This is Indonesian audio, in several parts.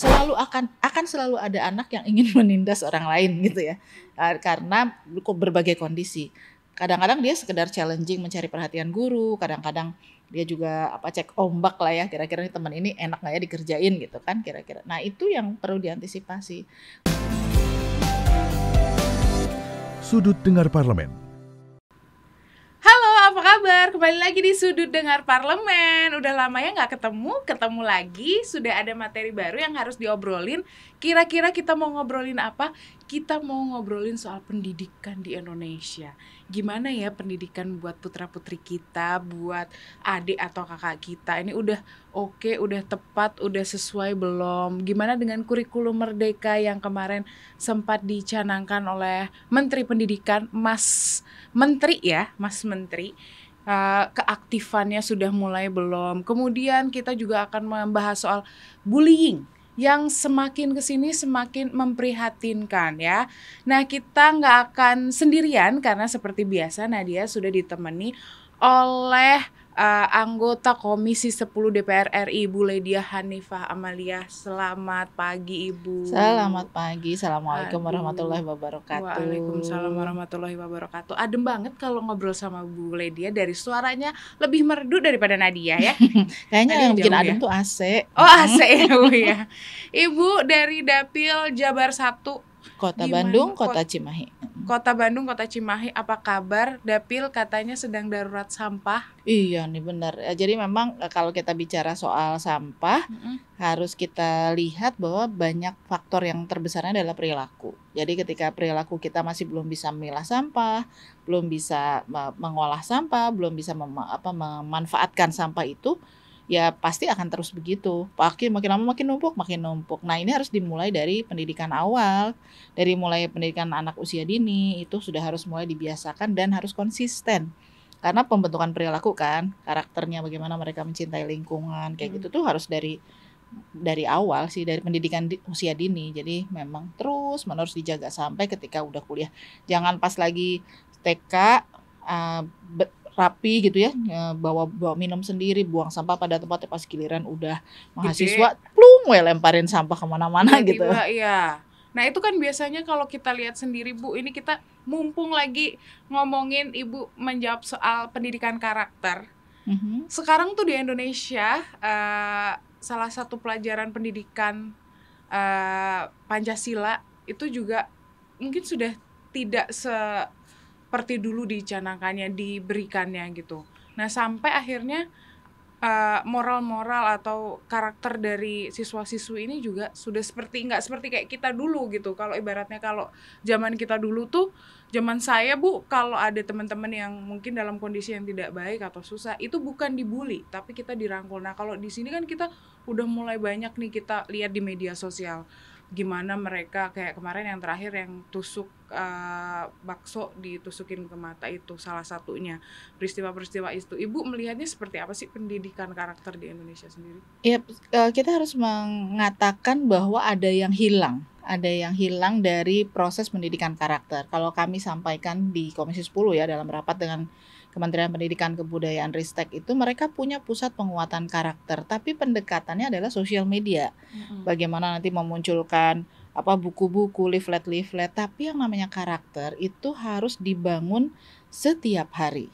akan selalu ada anak yang ingin menindas orang lain gitu ya. Karena berbagai kondisi. Kadang-kadang dia sekedar challenging mencari perhatian guru, kadang-kadang dia juga cek ombak lah ya, kira-kira nih teman ini enak nggak ya dikerjain gitu kan kira-kira. Nah itu yang perlu diantisipasi. Sudut Dengar Parlemen. Halo, apa kabar? Kembali lagi di Sudut Dengar Parlemen. Udah lama ya nggak ketemu lagi. Sudah ada materi baru yang harus diobrolin. Kira-kira kita mau ngobrolin apa? Kita mau ngobrolin soal pendidikan di Indonesia. Gimana ya pendidikan buat putra-putri kita, buat adik atau kakak kita. Ini udah oke, udah tepat, udah sesuai belum? Gimana dengan kurikulum Merdeka yang kemarin sempat dicanangkan oleh Menteri Pendidikan, Mas Menteri. Keaktifannya sudah mulai belum? Kemudian kita juga akan membahas soal bullying yang semakin kesini semakin memprihatinkan ya. Nah kita nggak akan sendirian karena seperti biasa Nadia sudah ditemani oleh anggota Komisi 10 DPR RI Ibu Ledia Hanifah Amalia. Selamat pagi Ibu. Selamat pagi, Assalamualaikum warahmatullahi wabarakatuh. Waalaikumsalam warahmatullahi wabarakatuh. Adem banget kalau ngobrol sama Bu Ledia, dari suaranya lebih merdu daripada Nadia ya. Kayaknya yang bikin adem tuh AC. Oh AC ya Bu ya. Ibu dari Dapil Jabar 1 Kota Bandung, Kota Cimahi. Kota Bandung, Kota Cimahi, apa kabar? Dapil katanya sedang darurat sampah. Iya nih benar. Jadi memang kalau kita bicara soal sampah, harus kita lihat bahwa banyak faktor yang terbesarnya adalah perilaku. Jadi ketika perilaku kita masih belum bisa memilah sampah, belum bisa mengolah sampah, belum bisa memanfaatkan sampah itu, ya pasti akan terus begitu. Makin lama makin numpuk. Nah ini harus dimulai dari pendidikan awal, dari mulai pendidikan anak usia dini itu sudah harus mulai dibiasakan dan harus konsisten. Karena pembentukan perilaku kan, karakternya bagaimana mereka mencintai lingkungan kayak gitu tuh harus dari awal sih, dari pendidikan usia dini. Jadi memang terus menerus dijaga sampai ketika udah kuliah. Jangan pas lagi TK rapi gitu ya, bawa minum sendiri, buang sampah pada tempatnya, pas giliran udah mahasiswa plung lemparin sampah kemana-mana gitu. Iya. Nah itu kan biasanya kalau kita lihat sendiri Bu, ini kita mumpung lagi ngomongin Ibu menjawab soal pendidikan karakter. Sekarang tuh di Indonesia salah satu pelajaran pendidikan Pancasila itu juga mungkin sudah tidak seperti dulu dicanangkannya, diberikannya gitu. Nah sampai akhirnya moral-moral atau karakter dari siswa-siswi ini juga sudah nggak seperti kayak kita dulu gitu. Kalau ibaratnya kalau zaman kita dulu tuh, zaman saya Bu, kalau ada teman-teman yang mungkin dalam kondisi yang tidak baik atau susah, itu bukan dibully, tapi kita dirangkul. Nah kalau di sini kan kita udah mulai banyak nih kita lihat di media sosial, gimana mereka kayak kemarin yang terakhir yang tusuk bakso ditusukin ke mata, itu salah satunya peristiwa-peristiwa itu. Ibu melihatnya seperti apa sih pendidikan karakter di Indonesia sendiri? Ya kita harus mengatakan bahwa ada yang hilang dari proses pendidikan karakter. Kalau kami sampaikan di Komisi 10 ya dalam rapat dengan Kementerian Pendidikan Kebudayaan Ristek itu, mereka punya pusat penguatan karakter, tapi pendekatannya adalah sosial media. Bagaimana nanti memunculkan buku-buku, leaflet, tapi yang namanya karakter itu harus dibangun setiap hari,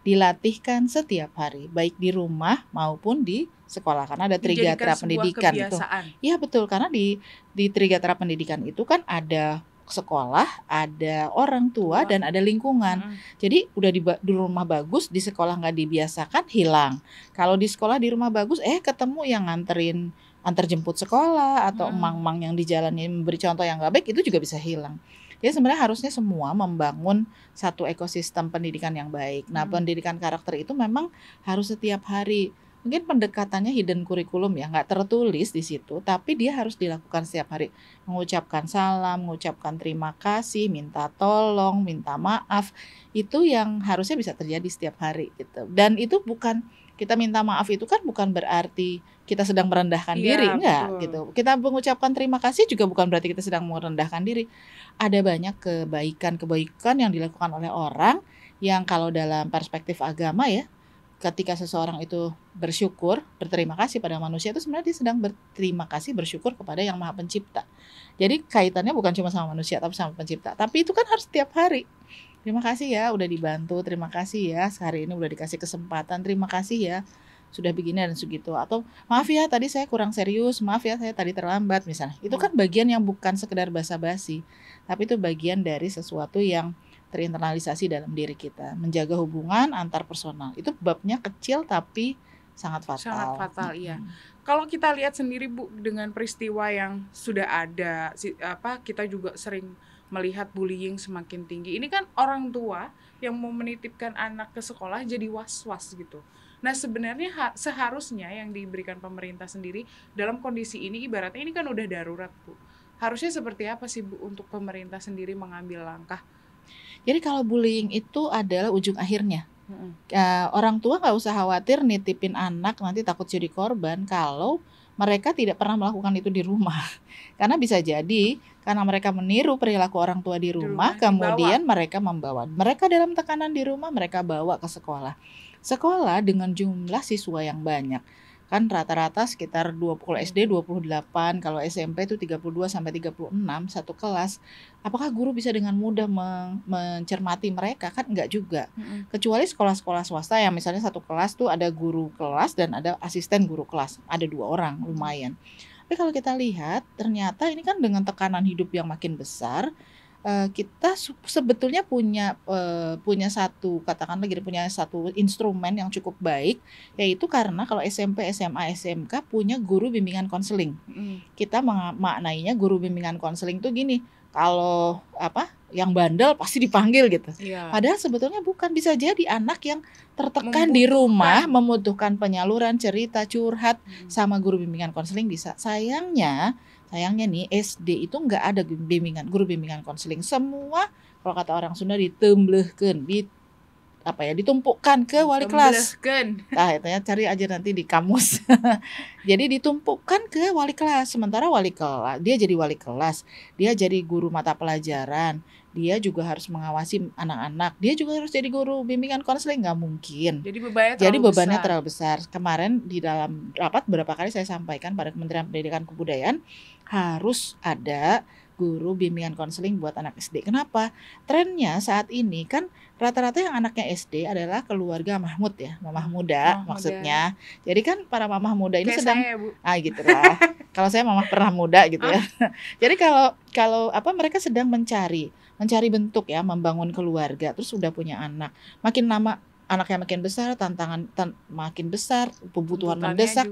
dilatihkan setiap hari, baik di rumah maupun di sekolah, karena ada trigatra pendidikan itu. Iya betul, karena di trigatra pendidikan itu kan ada sekolah, ada orang tua, dan ada lingkungan. Jadi udah di rumah bagus, di sekolah nggak dibiasakan, hilang. Kalau di sekolah di rumah bagus, ketemu yang antar jemput sekolah atau emang-emang yang di jalan ini memberi contoh yang nggak baik, itu juga bisa hilang. Jadi sebenarnya harusnya semua membangun satu ekosistem pendidikan yang baik. Nah pendidikan karakter itu memang harus setiap hari. Mungkin pendekatannya hidden curriculum ya, nggak tertulis di situ, tapi dia harus dilakukan setiap hari. Mengucapkan salam, mengucapkan terima kasih, minta tolong, minta maaf, itu yang harusnya bisa terjadi setiap hari gitu. Dan itu bukan, kita minta maaf itu kan bukan berarti kita sedang merendahkan diri, enggak gitu. Kita mengucapkan terima kasih juga bukan berarti kita sedang merendahkan diri. Ada banyak kebaikan yang dilakukan oleh orang yang kalau dalam perspektif agama ya, ketika seseorang itu bersyukur, berterima kasih pada manusia, itu sebenarnya dia sedang berterima kasih, bersyukur kepada Yang Maha Pencipta. Jadi kaitannya bukan cuma sama manusia tapi sama pencipta. Tapi itu kan harus setiap hari. Terima kasih ya udah dibantu, terima kasih ya hari ini udah dikasih kesempatan, terima kasih ya sudah begini dan segitu. Atau maaf ya tadi saya kurang serius, maaf ya saya tadi terlambat misalnya. Itu kan bagian yang bukan sekedar basa-basi, tapi itu bagian dari sesuatu yang terinternalisasi dalam diri kita, menjaga hubungan antar personal. Itu babnya kecil tapi sangat fatal. Sangat fatal, iya. Kalau kita lihat sendiri Bu, dengan peristiwa yang sudah ada, kita juga sering melihat bullying semakin tinggi. Ini kan orang tua yang mau menitipkan anak ke sekolah jadi was-was gitu. Nah sebenarnya seharusnya yang diberikan pemerintah sendiri dalam kondisi ini, ibaratnya ini kan udah darurat Bu. Harusnya seperti apa sih Bu untuk pemerintah sendiri mengambil langkah? Jadi kalau bullying itu adalah ujung akhirnya. Orang tua nggak usah khawatir nitipin anak nanti takut jadi korban kalau mereka tidak pernah melakukan itu di rumah. Karena bisa jadi karena mereka meniru perilaku orang tua di rumah kemudian mereka membawa. Mereka dalam tekanan di rumah mereka bawa ke sekolah. Sekolah dengan jumlah siswa yang banyak. Kan rata-rata sekitar 20, kalau SD 28, kalau SMP itu 32 sampai 36 satu kelas. Apakah guru bisa dengan mudah mencermati mereka? Kan enggak juga. Kecuali sekolah-sekolah swasta yang misalnya satu kelas tuh ada guru kelas dan ada asisten guru kelas. Ada 2 orang, lumayan. Tapi kalau kita lihat ternyata ini kan dengan tekanan hidup yang makin besar, kita sebetulnya punya satu, katakanlah gitu, punya satu instrumen yang cukup baik, yaitu karena kalau SMP, SMA, SMK punya guru bimbingan konseling. Kita maknainya guru bimbingan konseling tuh gini, kalau yang bandel pasti dipanggil gitu. Padahal sebetulnya bukan, bisa jadi anak yang tertekan di rumah membutuhkan penyaluran cerita, curhat sama guru bimbingan konseling bisa. Sayangnya nih SD itu nggak ada guru bimbingan konseling. Semua kalau kata orang Sunda ditembelehkeun, ditumpukkan ke wali kelas. Nah, itu ya cari aja nanti di kamus. Jadi ditumpukkan ke wali kelas. Sementara wali kelas, dia jadi wali kelas, dia jadi guru mata pelajaran, dia juga harus mengawasi anak-anak, dia juga harus jadi guru bimbingan konseling, nggak mungkin. Jadi bebannya terlalu besar. Kemarin di dalam rapat beberapa kali saya sampaikan pada Kementerian Pendidikan Kebudayaan harus ada guru bimbingan konseling buat anak SD. Kenapa? Trennya saat ini kan rata-rata yang anaknya SD adalah keluarga Mahmud ya, mamah muda maksudnya. Jadi kan para mamah muda ini kayak sedang gitu lah. Kalau saya mamah pernah muda gitu ya. Jadi kalau mereka sedang mencari bentuk ya, membangun keluarga, terus sudah punya anak. Makin lama anaknya makin besar, tantangan makin besar, kebutuhan mendesak.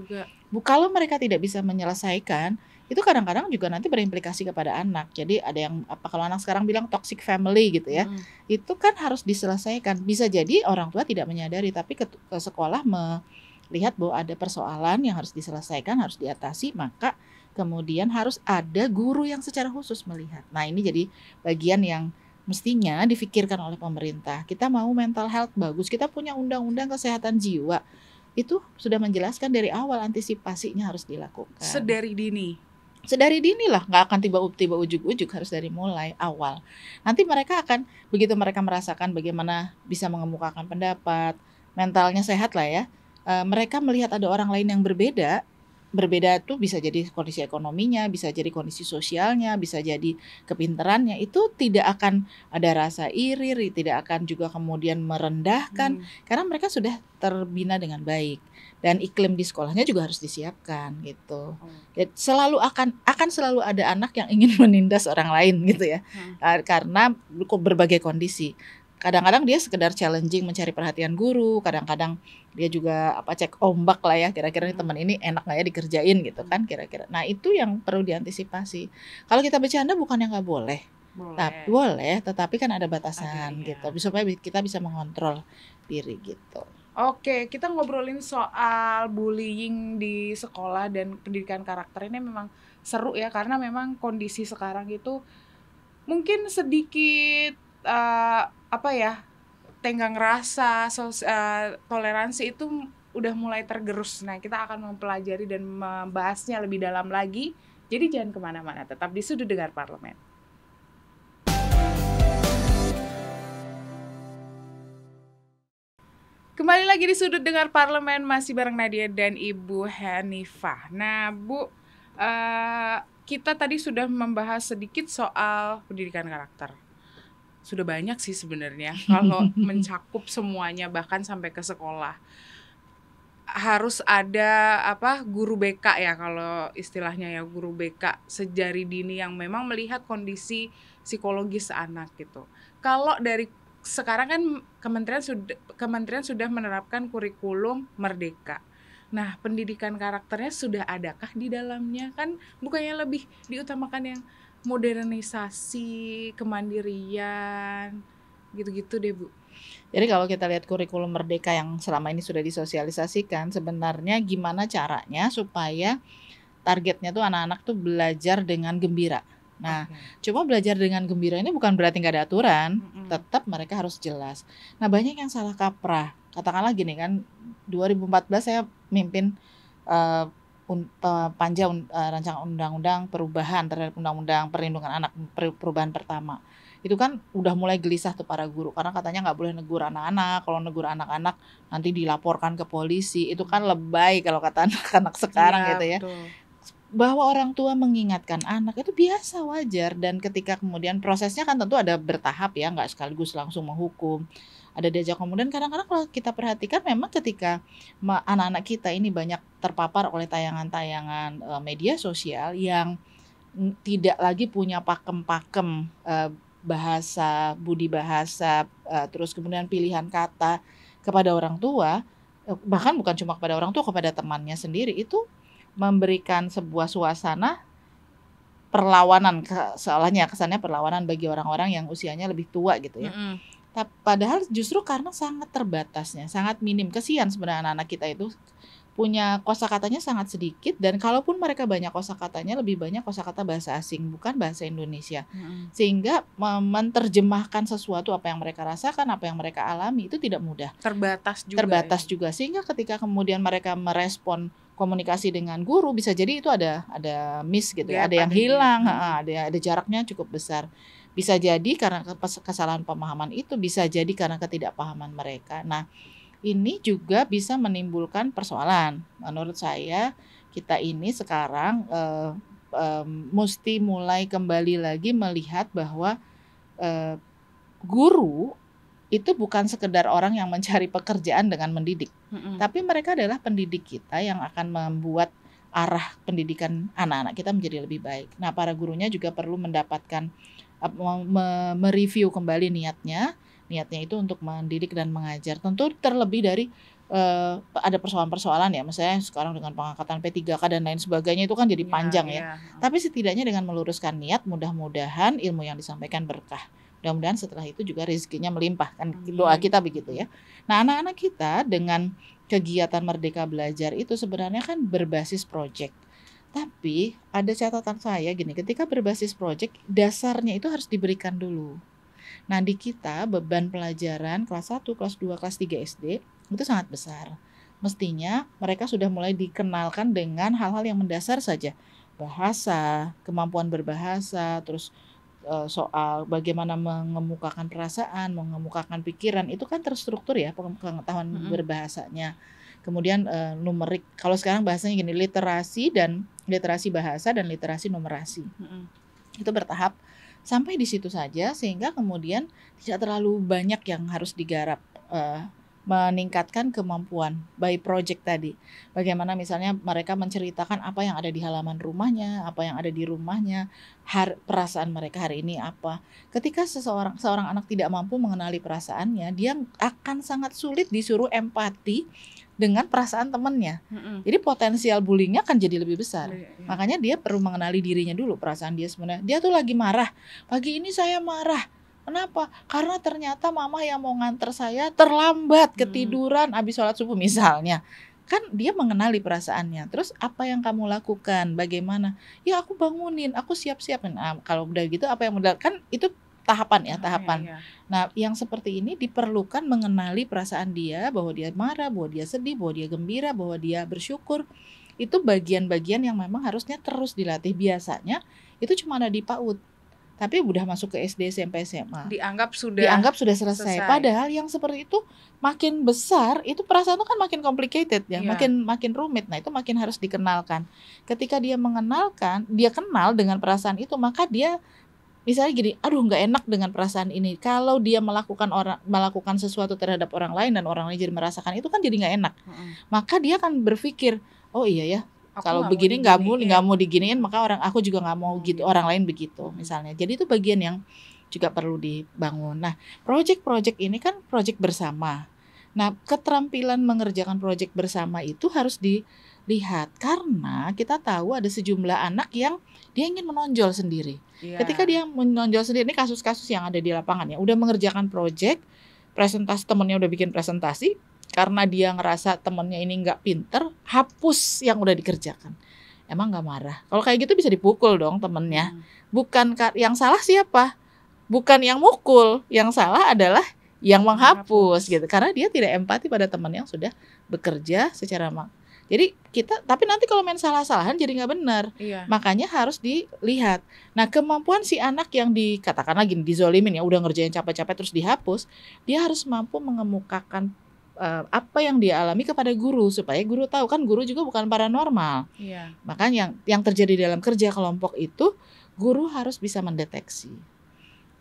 Kalau mereka tidak bisa menyelesaikan, itu kadang-kadang juga nanti berimplikasi kepada anak. Jadi ada yang kalau anak sekarang bilang toxic family gitu ya. Itu kan harus diselesaikan. Bisa jadi orang tua tidak menyadari, tapi ke sekolah melihat bahwa ada persoalan yang harus diselesaikan, harus diatasi, maka kemudian harus ada guru yang secara khusus melihat. Nah, ini jadi bagian yang mestinya difikirkan oleh pemerintah. Kita mau mental health bagus, kita punya undang-undang kesehatan jiwa. Itu sudah menjelaskan dari awal antisipasinya harus dilakukan. Sedari dini lah, nggak akan tiba-tiba ujuk-ujuk, harus dari mulai awal. Nanti mereka akan, begitu mereka merasakan bagaimana bisa mengemukakan pendapat, mentalnya sehat lah ya, mereka melihat ada orang lain yang berbeda tuh bisa jadi kondisi ekonominya, bisa jadi kondisi sosialnya, bisa jadi kepintarannya, itu tidak akan ada rasa iri, tidak akan juga kemudian merendahkan, karena mereka sudah terbina dengan baik. Dan iklim di sekolahnya juga harus disiapkan gitu. Jadi akan selalu ada anak yang ingin menindas orang lain gitu ya. Karena berbagai kondisi. Kadang-kadang dia sekedar challenging mencari perhatian guru, kadang-kadang dia juga cek ombak lah ya, kira-kira nih teman ini enak nggak ya dikerjain gitu kan kira-kira. Nah itu yang perlu diantisipasi. Kalau kita bercanda bukan yang nggak boleh, boleh, tetapi kan ada batasan gitu, supaya kita bisa mengontrol diri gitu. Oke, kita ngobrolin soal bullying di sekolah dan pendidikan karakter ini memang seru ya, karena memang kondisi sekarang itu mungkin sedikit tenggang rasa, toleransi itu udah mulai tergerus. Nah, kita akan mempelajari dan membahasnya lebih dalam lagi. Jadi jangan kemana-mana, tetap di Sudut Dengar Parlemen. Kembali lagi di Sudut Dengar Parlemen, masih bareng Nadia dan Ibu Hanifah. Nah, Bu, kita tadi sudah membahas sedikit soal pendidikan karakter. Sudah banyak sih sebenarnya kalau mencakup semuanya, bahkan sampai ke sekolah. Harus ada guru BK ya, kalau istilahnya ya, guru BK sejari dini yang memang melihat kondisi psikologis anak gitu. Kalau dari sekarang kan kementerian sudah menerapkan kurikulum merdeka. Nah, pendidikan karakternya sudah adakah di dalamnya? Kan bukannya lebih diutamakan yang modernisasi, kemandirian, gitu-gitu deh, Bu. Jadi kalau kita lihat kurikulum merdeka yang selama ini sudah disosialisasikan, sebenarnya gimana caranya supaya targetnya tuh anak-anak tuh belajar dengan gembira. Nah, cuma belajar dengan gembira ini bukan berarti nggak ada aturan, tetap mereka harus jelas. Nah, banyak yang salah kaprah. Katakanlah gini kan, 2014 saya mimpin panja rancangan undang-undang perubahan terhadap undang-undang perlindungan anak, perubahan pertama. Itu kan udah mulai gelisah tuh para guru, karena katanya nggak boleh negur anak-anak. Kalau negur anak-anak nanti dilaporkan ke polisi. Itu kan lebay kalau kata anak-anak sekarang gitu ya. Betul. Bahwa orang tua mengingatkan anak itu biasa, wajar, dan ketika kemudian prosesnya kan tentu ada bertahap ya, nggak sekaligus langsung menghukum, ada diajak. Kemudian kadang-kadang kalau kita perhatikan memang ketika anak-anak kita ini banyak terpapar oleh tayangan-tayangan media sosial yang tidak lagi punya pakem-pakem bahasa, budi bahasa, terus kemudian pilihan kata kepada orang tua, bahkan bukan cuma kepada orang tua, kepada temannya sendiri, itu memberikan sebuah suasana perlawanan, soalnya kesannya perlawanan bagi orang-orang yang usianya lebih tua gitu ya. Padahal justru karena sangat terbatasnya, sangat minim. Kesian sebenarnya anak-anak kita itu punya kosakatanya sangat sedikit, dan kalaupun mereka banyak kosakatanya, lebih banyak kosakata bahasa asing, bukan bahasa Indonesia. Sehingga menerjemahkan sesuatu, apa yang mereka rasakan, apa yang mereka alami, itu tidak mudah. Terbatas juga. Sehingga ketika kemudian mereka merespon komunikasi dengan guru, bisa jadi itu ada miss gitu ya, ada yang hilang, ada jaraknya cukup besar. Bisa jadi karena kesalahan pemahaman itu, bisa jadi karena ketidakpahaman mereka. Nah, ini juga bisa menimbulkan persoalan. Menurut saya, kita ini sekarang mesti mulai kembali lagi melihat bahwa guru itu bukan sekedar orang yang mencari pekerjaan dengan mendidik, tapi mereka adalah pendidik kita yang akan membuat arah pendidikan anak-anak kita menjadi lebih baik. Nah, para gurunya juga perlu mendapatkan mereview kembali niatnya itu untuk mendidik dan mengajar. Tentu terlebih dari ada persoalan-persoalan ya, misalnya sekarang dengan pengangkatan P3K dan lain sebagainya, itu kan jadi panjang ya. Tapi setidaknya dengan meluruskan niat, mudah-mudahan ilmu yang disampaikan berkah. Mudah-mudahan setelah itu juga rezekinya melimpah, kan doa kita begitu ya. Nah, anak-anak kita dengan kegiatan Merdeka Belajar itu sebenarnya kan berbasis proyek. Tapi ada catatan saya gini, ketika berbasis proyek, dasarnya itu harus diberikan dulu. Nah, di kita beban pelajaran kelas 1, kelas 2, kelas 3 SD itu sangat besar. Mestinya mereka sudah mulai dikenalkan dengan hal-hal yang mendasar saja. Bahasa, kemampuan berbahasa, terus soal bagaimana mengemukakan perasaan, mengemukakan pikiran, itu kan terstruktur ya pengetahuan berbahasanya. Kemudian numerik, kalau sekarang bahasanya gini, literasi bahasa dan literasi numerasi. Itu bertahap sampai di situ saja, sehingga kemudian tidak terlalu banyak yang harus digarap. Meningkatkan kemampuan by project tadi. Bagaimana misalnya mereka menceritakan apa yang ada di halaman rumahnya, apa yang ada di rumahnya, perasaan mereka hari ini apa. Ketika seorang anak tidak mampu mengenali perasaannya, dia akan sangat sulit disuruh empati dengan perasaan temannya. Jadi potensial bullyingnya akan jadi lebih besar. Makanya dia perlu mengenali dirinya dulu, perasaan dia sebenarnya. Dia tuh lagi marah. Pagi ini saya marah. Kenapa? Karena ternyata mama yang mau nganter saya terlambat, ketiduran habis sholat subuh misalnya. Kan dia mengenali perasaannya. Terus apa yang kamu lakukan? Bagaimana? Ya aku bangunin, aku siap-siap. Nah, kalau udah gitu apa yang udah, kan itu tahapan ya, tahapan. Nah, yang seperti ini diperlukan mengenali perasaan dia, bahwa dia marah, bahwa dia sedih, bahwa dia gembira, bahwa dia bersyukur. Itu bagian-bagian yang memang harusnya terus dilatih. Biasanya itu cuma ada di PAUD. tapi udah masuk ke SD, SMP, SMA. Dianggap sudah selesai. selesai. Padahal yang seperti itu makin besar, itu perasaan itu kan makin complicated ya, Iya. makin rumit. Nah, itu makin harus dikenalkan. Ketika dia mengenalkan, dia kenal dengan perasaan itu, maka dia misalnya gini, aduh nggak enak dengan perasaan ini. Kalau dia melakukan sesuatu terhadap orang lain dan orang lain jadi merasakan itu kan jadi nggak enak. Maka dia akan berpikir, oh iya ya, Aku kalau nggak mau begini diginiin. nggak mau diginiin, maka aku juga nggak mau gitu, Gitu. orang lain begitu misalnya. Jadi itu bagian yang juga perlu dibangun. Nah, project-project ini kan project bersama. Nah, keterampilan mengerjakan project bersama itu harus dilihat karena kita tahu ada sejumlah anak yang dia ingin menonjol sendiri. Iya. Ketika dia menonjol sendiri, ini kasus-kasus yang ada di lapangan ya, udah mengerjakan project, presentasi temennya udah bikin presentasi, karena dia ngerasa temennya ini nggak pinter, hapus yang udah dikerjakan. Emang nggak marah? Kalau kayak gitu bisa dipukul dong temennya. Bukan yang salah siapa? Bukan yang mukul, yang salah adalah yang menghapus gitu. Karena dia tidak empati pada teman yang sudah bekerja secara jadi tapi nanti kalau main salah-salahan jadi nggak benar. Iya. Makanya harus dilihat. Nah, kemampuan si anak yang dikatakan lagi dizolimin ya, udah ngerjain capek-capek terus dihapus, dia harus mampu mengemukakan apa yang dia alami kepada guru supaya guru tahu, kan guru juga bukan paranormal. Iya. Makanya yang terjadi dalam kerja kelompok itu guru harus bisa mendeteksi.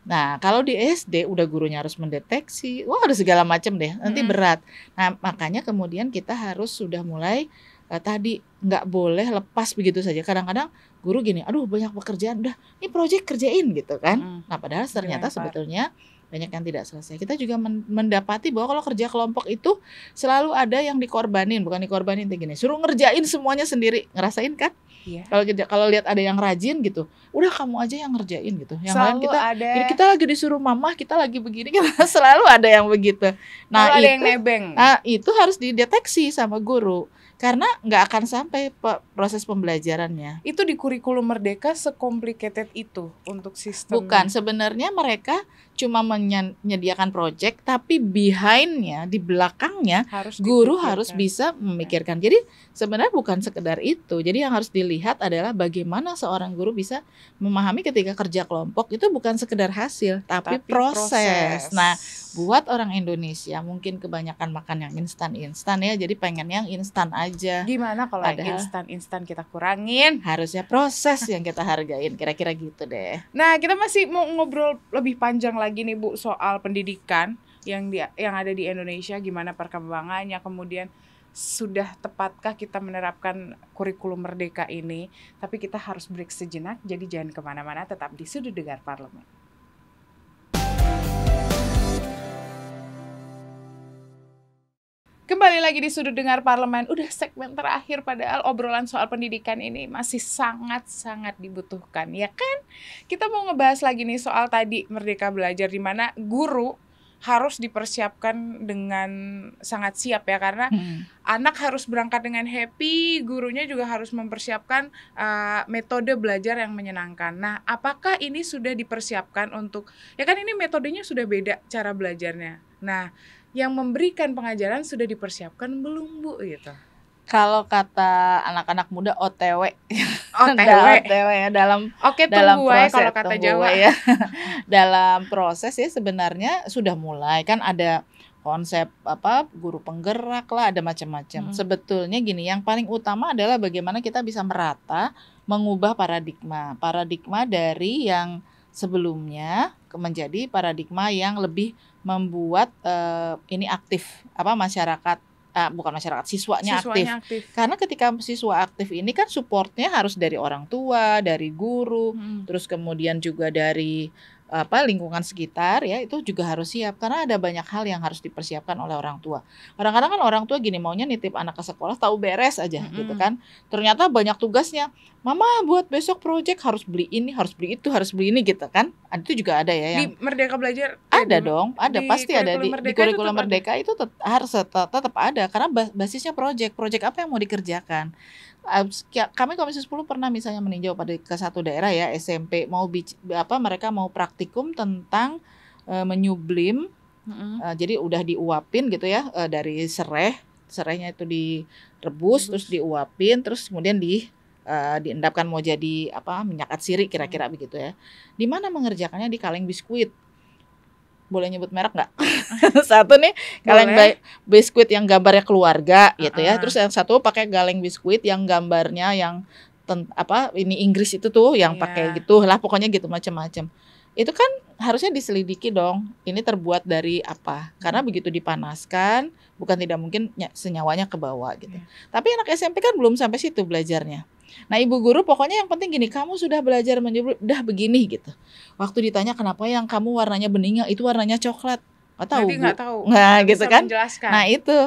Nah, kalau di SD udah gurunya harus mendeteksi, wah ada segala macam deh, nanti berat. Nah, makanya kemudian kita harus sudah mulai tadi nggak boleh lepas begitu saja. Kadang-kadang guru gini, aduh banyak pekerjaan, udah ini project kerjain gitu kan. Nah, padahal ternyata sebetulnya banyak yang tidak selesai. Kita juga mendapati bahwa kalau kerja kelompok itu selalu ada yang dikorbanin, bukan dikorbanin gini, suruh ngerjain semuanya sendiri, ngerasain kan? Iya. Kalau lihat ada yang rajin gitu, udah kamu aja yang ngerjain gitu. Yang Selalu lain ada. kita lagi disuruh mamah, kita lagi begini, selalu ada yang begitu. Nah, Selalu ada yang nebeng. Nah, itu harus dideteksi sama guru. Karena nggak akan sampai proses pembelajarannya. Itu di kurikulum Merdeka sekomplikated itu untuk sistem. Bukan, sebenarnya mereka cuma menyediakan project, tapi behind-nya, di belakangnya guru harus bisa memikirkan. Jadi sebenarnya bukan sekedar itu. Jadi yang harus dilihat adalah bagaimana seorang guru bisa memahami ketika kerja kelompok itu bukan sekedar hasil, tapi proses. Nah, buat orang Indonesia mungkin kebanyakan makan yang instan-instan ya, jadi pengen yang instan aja. Gimana kalau yang instan-instan kita kurangin? Harusnya proses yang kita hargain, kira-kira gitu deh. Nah, kita masih mau ngobrol lebih panjang lagi nih Bu soal pendidikan yang ada di Indonesia, gimana perkembangannya, kemudian sudah tepatkah kita menerapkan kurikulum Merdeka ini. Tapi kita harus break sejenak, jadi jangan kemana-mana, tetap di Sudut Dengar Parlemen. Kembali lagi di Sudut Dengar Parlemen. Udah segmen terakhir, padahal obrolan soal pendidikan ini masih sangat-sangat dibutuhkan, ya kan? Kita mau ngebahas lagi nih soal tadi Merdeka Belajar, di mana guru harus dipersiapkan dengan sangat siap ya, karena anak harus berangkat dengan happy, gurunya juga harus mempersiapkan metode belajar yang menyenangkan. Nah, apakah ini sudah dipersiapkan untuk, ya kan ini metodenya sudah beda cara belajarnya. Nah, yang memberikan pengajaran sudah dipersiapkan belum Bu gitu? Kalau kata anak-anak muda OTW. OTW ya, dalam proses, kalau kata Jawa ya. Dalam proses ya sebenarnya sudah mulai, kan ada konsep guru penggerak lah, ada macam-macam. Sebetulnya gini, yang paling utama adalah bagaimana kita bisa merata mengubah paradigma dari yang sebelumnya menjadi paradigma yang lebih membuat ini aktif masyarakat, bukan masyarakat, siswanya aktif. Karena ketika siswa aktif ini kan supportnya harus dari orang tua, dari guru, terus kemudian juga dari lingkungan sekitar ya, itu juga harus siap karena ada banyak hal yang harus dipersiapkan oleh orang tua. Kadang-kadang kan orang tua gini, maunya nitip anak ke sekolah tahu beres aja gitu kan. Ternyata banyak tugasnya. Mama buat besok project harus beli ini, harus beli itu, harus beli ini gitu kan. Itu juga ada ya yang di Merdeka Belajar. Ada dong, ada pasti ada di kurikulum Merdeka itu harus tetap ada karena basisnya project apa yang mau dikerjakan. Kami Komisi 10 pernah misalnya meninjau ke satu daerah ya, SMP mereka mau praktikum tentang menyublim. Jadi udah diuapin gitu ya, dari serehnya itu direbus terus diuapin, terus kemudian diendapkan mau jadi minyak atsiri kira-kira begitu ya. Di mana mengerjakannya di kaleng biskuit. Boleh nyebut merek nggak? Satu nih kaleng biskuit yang gambarnya keluarga gitu ya. Terus yang satu pakai kaleng biskuit yang gambarnya yang ini Inggris itu tuh yang pakai gitu lah, pokoknya gitu macam-macam. Itu kan harusnya diselidiki dong. Ini terbuat dari apa? Karena begitu dipanaskan, bukan tidak mungkin senyawanya ke bawah gitu. Tapi anak SMP kan belum sampai situ belajarnya. Nah, ibu guru pokoknya yang penting gini, kamu sudah belajar menyebut udah begini gitu. Waktu ditanya kenapa yang kamu warnanya bening, itu warnanya coklat. Nggak tahu. Nah, gitu kan. Menjelaskan. Nah, itu.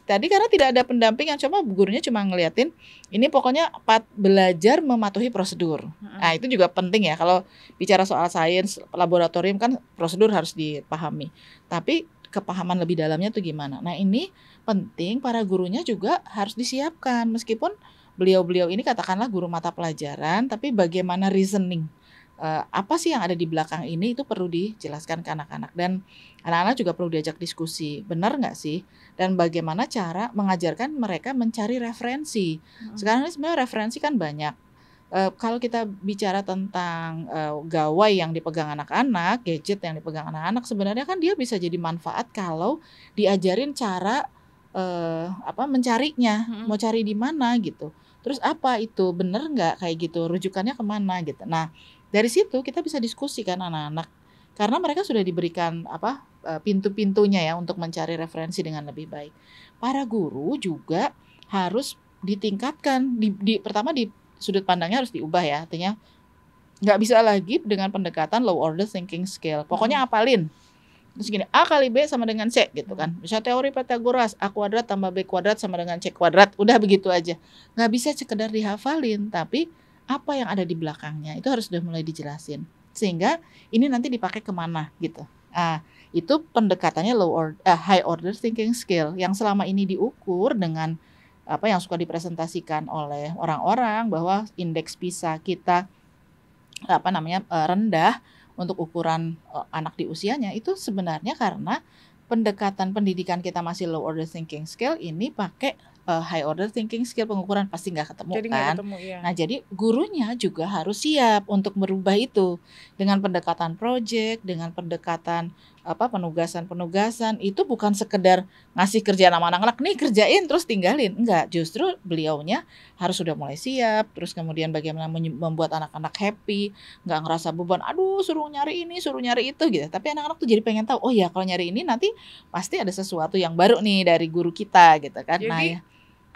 Tadi karena tidak ada pendampingan, gurunya cuma ngeliatin ini pokoknya belajar mematuhi prosedur. Nah, itu juga penting ya. Kalau bicara soal sains, laboratorium kan prosedur harus dipahami. Tapi kepahaman lebih dalamnya tuh gimana. Nah, ini penting para gurunya juga harus disiapkan. Meskipun beliau-beliau ini katakanlah guru mata pelajaran, tapi bagaimana reasoning, apa sih yang ada di belakang ini itu perlu dijelaskan ke anak-anak. Dan anak-anak juga perlu diajak diskusi, benar nggak sih? Dan bagaimana cara mengajarkan mereka mencari referensi. Sekarang ini sebenarnya referensi kan banyak. Kalau kita bicara tentang gawai yang dipegang anak-anak, gadget yang dipegang anak-anak, sebenarnya kan dia bisa jadi manfaat kalau diajarin cara mencarinya, mau cari di mana gitu. Terus apa itu, bener nggak kayak gitu, rujukannya kemana gitu. Nah, dari situ kita bisa diskusi kan anak-anak, karena mereka sudah diberikan pintu-pintunya ya untuk mencari referensi dengan lebih baik. Para guru juga harus ditingkatkan, pertama di sudut pandangnya harus diubah ya, artinya nggak bisa lagi dengan pendekatan low order thinking skill. Pokoknya apalin. Terus gini, A kali B sama dengan C gitu kan. Misalnya teori Pythagoras, A kuadrat tambah B kuadrat sama dengan C kuadrat. Udah begitu aja. Nggak bisa sekedar dihafalin, tapi apa yang ada di belakangnya itu harus sudah mulai dijelasin. Sehingga ini nanti dipakai kemana gitu. Itu pendekatannya high order thinking skill yang selama ini diukur dengan yang suka dipresentasikan oleh orang-orang bahwa indeks PISA kita rendah untuk ukuran anak di usianya, itu sebenarnya karena pendekatan pendidikan kita masih low order thinking skill, ini pakai high order thinking skill, pengukuran pasti nggak ketemu. Jadi kan. Nah, jadi gurunya juga harus siap untuk merubah itu dengan pendekatan project, dengan pendekatan penugasan itu bukan sekedar ngasih kerjaan sama anak-anak, nih kerjain terus tinggalin. Enggak, justru beliaunya harus sudah mulai siap, terus kemudian bagaimana membuat anak-anak happy, nggak ngerasa beban, aduh suruh nyari ini, suruh nyari itu gitu. Tapi anak-anak tuh jadi pengen tahu, oh ya kalau nyari ini nanti pasti ada sesuatu yang baru nih dari guru kita gitu kan. Jadi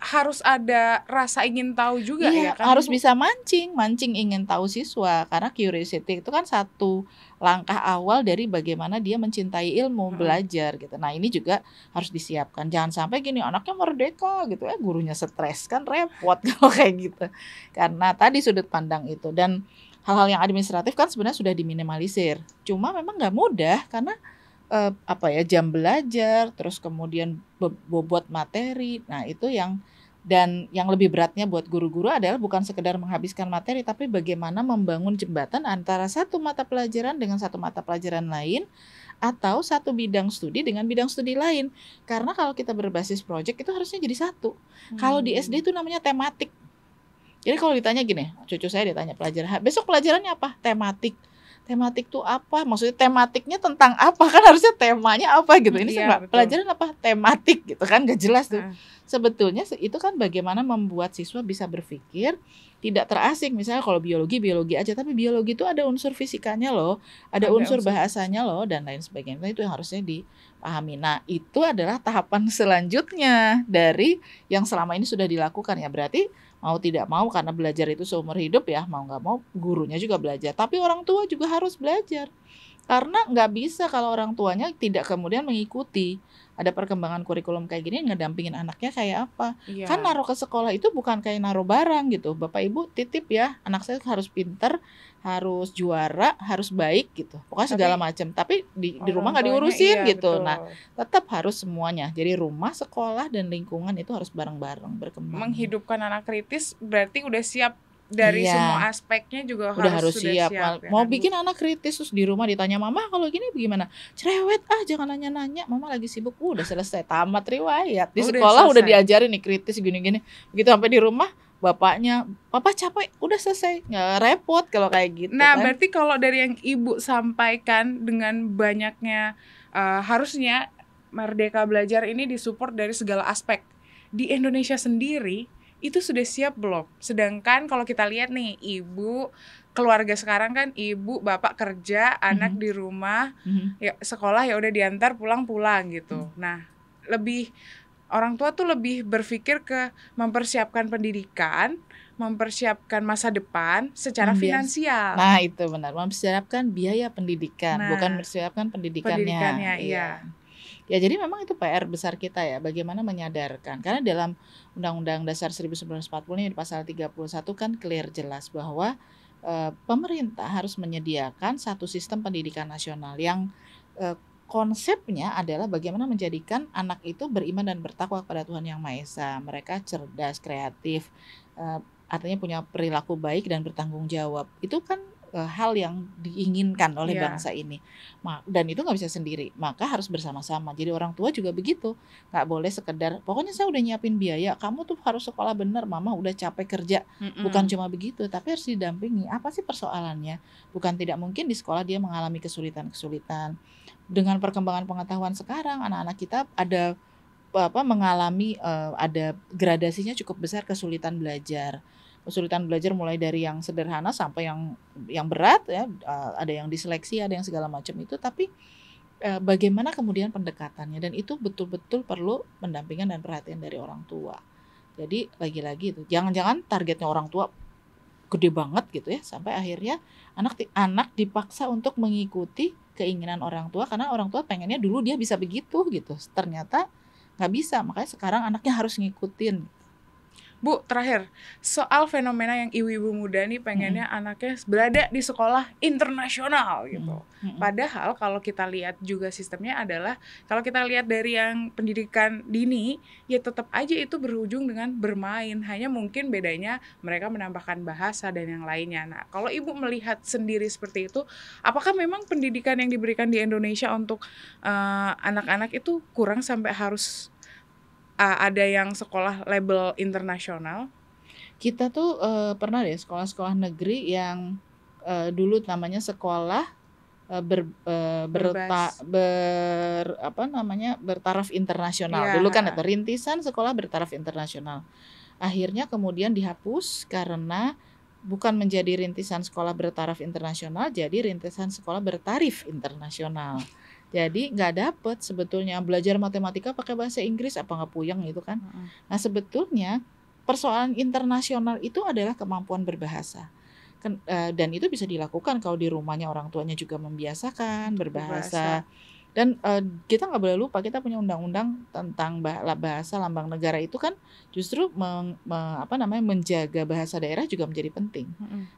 harus ada rasa ingin tahu juga ya kan? Harus bisa mancing ingin tahu siswa, karena curiosity itu kan satu langkah awal dari bagaimana dia mencintai ilmu, belajar gitu. Nah, ini juga harus disiapkan. Jangan sampai gini anaknya merdeka gitu gurunya stres, kan repot kalau kayak gitu. Karena tadi sudut pandang itu, dan hal-hal yang administratif kan sebenarnya sudah diminimalisir. Cuma memang nggak mudah karena jam belajar, terus kemudian bobot materi. Nah, itu yang lebih beratnya buat guru-guru adalah bukan sekedar menghabiskan materi, tapi bagaimana membangun jembatan antara satu mata pelajaran dengan satu mata pelajaran lain, atau satu bidang studi dengan bidang studi lain. Karena kalau kita berbasis project itu harusnya jadi satu. Kalau di SD itu namanya tematik. Jadi kalau ditanya gini, cucu saya ditanya pelajaran, besok pelajarannya apa? Tematik. Tematik tuh apa? Maksudnya tematiknya tentang apa? Kan harusnya temanya apa gitu. Ini pelajaran apa? Tematik gitu kan, gak jelas tuh. Sebetulnya itu kan bagaimana membuat siswa bisa berpikir tidak terasing. Misalnya kalau biologi aja, tapi biologi itu ada unsur fisikanya loh, ada unsur bahasanya loh, dan lain sebagainya. Itu yang harusnya dipahami. Nah, itu adalah tahapan selanjutnya dari yang selama ini sudah dilakukan ya. Berarti mau tidak mau, karena belajar itu seumur hidup ya, mau nggak mau gurunya juga belajar. Tapi orang tua juga harus belajar. Karena nggak bisa kalau orang tuanya tidak kemudian mengikuti. Ada perkembangan kurikulum kayak gini, ngedampingin anaknya kayak apa. Iya. Kan naruh ke sekolah itu bukan kayak naruh barang gitu. Bapak Ibu titip ya, anak saya harus pinter, harus juara, harus baik gitu. Pokoknya segala macam. Tapi di rumah nggak diurusin gitu. Betul. Nah, tetap harus semuanya. Jadi rumah, sekolah, dan lingkungan itu harus bareng-bareng berkembang. Menghidupkan anak kritis berarti udah siap dari semua aspeknya juga harus siap. Mau bikin anak kritis terus di rumah ditanya, mama kalau gini bagaimana? Cerewet jangan nanya-nanya, mama lagi sibuk. Udah selesai, tamat riwayat. Di sekolah udah diajarin nih kritis gini-gini. Begitu sampai di rumah bapaknya, papa capek, udah selesai, nggak repot kalau kayak gitu. Nah, kan. berarti kalau dari yang ibu sampaikan dengan banyaknya harusnya Merdeka Belajar ini disupport dari segala aspek. Di Indonesia sendiri itu sudah siap belum? Sedangkan kalau kita lihat nih, ibu keluarga sekarang kan ibu bapak kerja, anak di rumah, ya sekolah ya udah diantar pulang-pulang gitu. Nah, lebih orang tua tuh lebih berpikir ke mempersiapkan pendidikan, mempersiapkan masa depan secara finansial. Nah, itu benar, mempersiapkan biaya pendidikan, Nah, bukan mempersiapkan pendidikannya. iya. Ya, jadi memang itu PR besar kita ya, bagaimana menyadarkan. Karena dalam Undang-Undang Dasar 1945 di pasal 31 kan clear jelas bahwa pemerintah harus menyediakan satu sistem pendidikan nasional yang konsepnya adalah bagaimana menjadikan anak itu beriman dan bertakwa kepada Tuhan Yang Maha Esa. Mereka cerdas, kreatif, artinya punya perilaku baik dan bertanggung jawab. Itu kan hal yang diinginkan oleh bangsa ini. Dan itu nggak bisa sendiri, maka harus bersama-sama. Jadi orang tua juga begitu, nggak boleh sekedar pokoknya saya udah nyiapin biaya, kamu tuh harus sekolah bener, mama udah capek kerja. Bukan cuma begitu, tapi harus didampingi. Apa sih persoalannya? Bukan tidak mungkin di sekolah dia mengalami kesulitan-kesulitan. Dengan perkembangan pengetahuan sekarang, anak-anak kita ada mengalami ada gradasinya cukup besar kesulitan belajar. Kesulitan belajar mulai dari yang sederhana sampai yang berat ya, ada yang diseleksi, ada yang segala macam itu, tapi bagaimana kemudian pendekatannya, dan itu betul-betul perlu pendampingan dan perhatian dari orang tua. Jadi lagi-lagi itu jangan-jangan targetnya orang tua gede banget gitu ya, sampai akhirnya anak dipaksa untuk mengikuti keinginan orang tua karena orang tua pengennya dulu dia bisa begitu gitu, ternyata nggak bisa, makanya sekarang anaknya harus ngikutin. Bu, terakhir, soal fenomena yang ibu-ibu muda nih pengennya anaknya berada di sekolah internasional gitu. Padahal kalau kita lihat juga sistemnya adalah, kalau kita lihat dari yang pendidikan dini, ya tetap aja itu berujung dengan bermain. Hanya mungkin bedanya mereka menambahkan bahasa dan yang lainnya. Nah, kalau ibu melihat sendiri seperti itu, apakah memang pendidikan yang diberikan di Indonesia untuk anak-anak itu kurang sampai harus ada yang sekolah label internasional? Kita tuh pernah deh sekolah-sekolah negeri yang dulu namanya sekolah bertaraf internasional. Dulu kan ada rintisan sekolah bertaraf internasional. Akhirnya kemudian dihapus karena bukan menjadi rintisan sekolah bertaraf internasional, jadi rintisan sekolah bertarif internasional. Jadi nggak dapet sebetulnya belajar matematika pakai bahasa Inggris, apa nggak puyeng gitu kan. Nah sebetulnya persoalan internasional itu adalah kemampuan berbahasa. Dan itu bisa dilakukan kalau di rumahnya orang tuanya juga membiasakan berbahasa. Dan kita nggak boleh lupa, kita punya undang-undang tentang bahasa lambang negara itu kan justru menjaga bahasa daerah juga menjadi penting.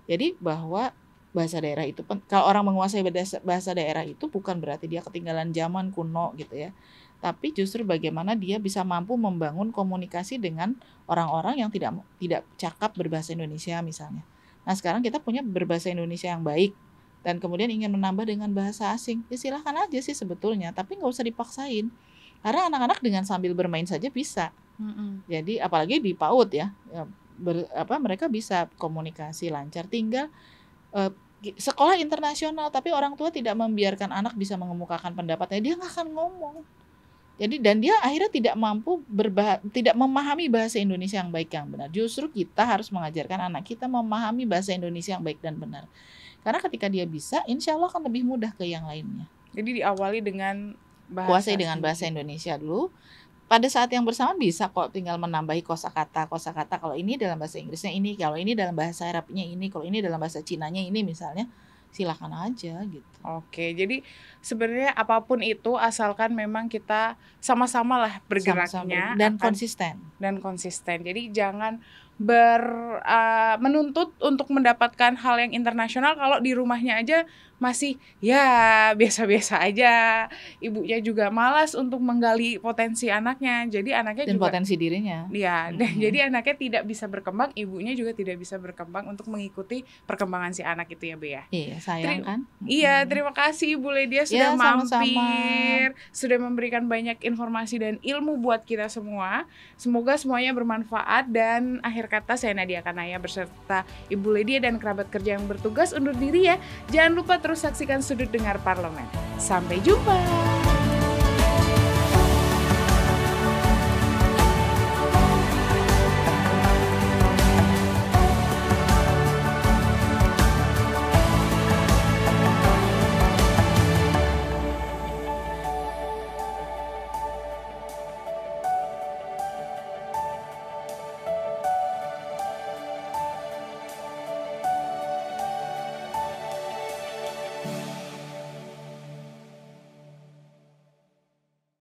Jadi bahwa bahasa daerah itu, kalau orang menguasai bahasa daerah itu bukan berarti dia ketinggalan zaman kuno gitu ya, tapi justru bagaimana dia bisa mampu membangun komunikasi dengan orang-orang yang tidak cakap berbahasa Indonesia misalnya. Nah sekarang kita punya berbahasa Indonesia yang baik, dan kemudian ingin menambah dengan bahasa asing, ya silahkan aja sih sebetulnya, tapi nggak usah dipaksain, karena anak-anak dengan sambil bermain saja bisa. Jadi apalagi di PAUD ya, mereka bisa komunikasi lancar, tinggal sekolah internasional tapi orang tua tidak membiarkan anak bisa mengemukakan pendapatnya, dia nggak akan ngomong. Jadi dan dia akhirnya tidak memahami bahasa Indonesia yang baik yang benar. Justru kita harus mengajarkan anak kita memahami bahasa Indonesia yang baik dan benar. Karena ketika dia bisa, insya Allah akan lebih mudah ke yang lainnya. Jadi diawali dengan kuasai dengan bahasa Indonesia dulu. Pada saat yang bersamaan bisa kok tinggal menambahi kosakata. Kalau ini dalam bahasa Inggrisnya ini, kalau ini dalam bahasa Arabnya ini, kalau ini dalam bahasa Cinanya ini misalnya, silakan aja gitu. Oke, jadi sebenarnya apapun itu asalkan memang kita sama-sama lah bergeraknya dan konsisten. Jadi jangan menuntut untuk mendapatkan hal yang internasional kalau di rumahnya aja masih ya biasa-biasa aja. Ibunya juga malas untuk menggali potensi anaknya. Jadi anaknya dan juga potensi dirinya. Ya, jadi anaknya tidak bisa berkembang, ibunya juga tidak bisa berkembang untuk mengikuti perkembangan si anak itu ya, Bu ya. Iya, sayang kan? Iya, terima kasih Ibu Ledia sudah mampir, sama-sama. sudah memberikan banyak informasi dan ilmu buat kita semua. Semoga semuanya bermanfaat dan akhir akhir kata saya Nadia Kanaya berserta Ibu Lydia dan kerabat kerja yang bertugas undur diri ya. Jangan lupa terus saksikan Sudut Dengar Parlemen. Sampai jumpa.